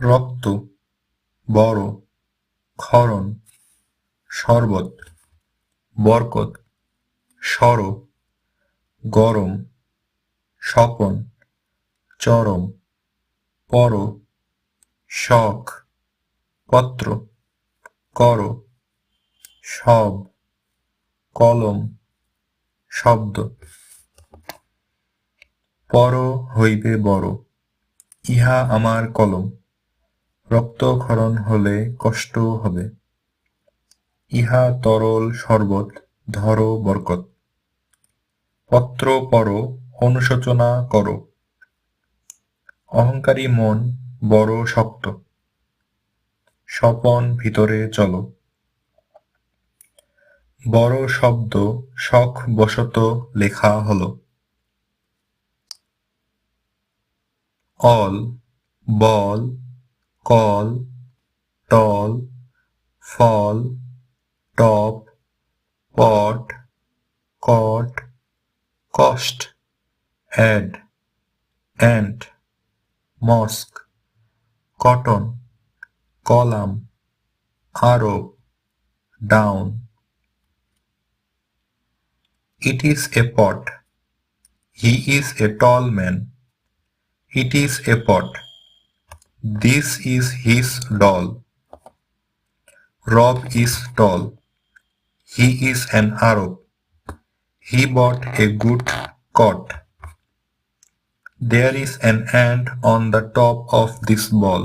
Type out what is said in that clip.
রক্ত, বড়, ক্ষরণ, শরবত, বরকত, সর, গরম, স্বপন, চরম, পর, শখ, পত্র, কর, সব, কলম, শব্দ। পর হইবে বড়, ইহা আমার কলম, রক্তক্ষরণ হলে কষ্ট হবে। ইহা তরল শরবত, ধর বরকত। পত্র পর, অনুশোচনা কর। অহংকারী মন বড় শক্ত, স্বপন ভিতরে চল। বড় শব্দ শখ বশত লেখা হল। All, ball, call, tall, fall, top, pot, cot, cost, add, ant, mosque, cotton, column, Arab, down. It is a pot. He is a tall man. It is a pot. This is his doll. Rob is tall. He is an Arab. He bought a good coat. There is an ant on the top of this ball.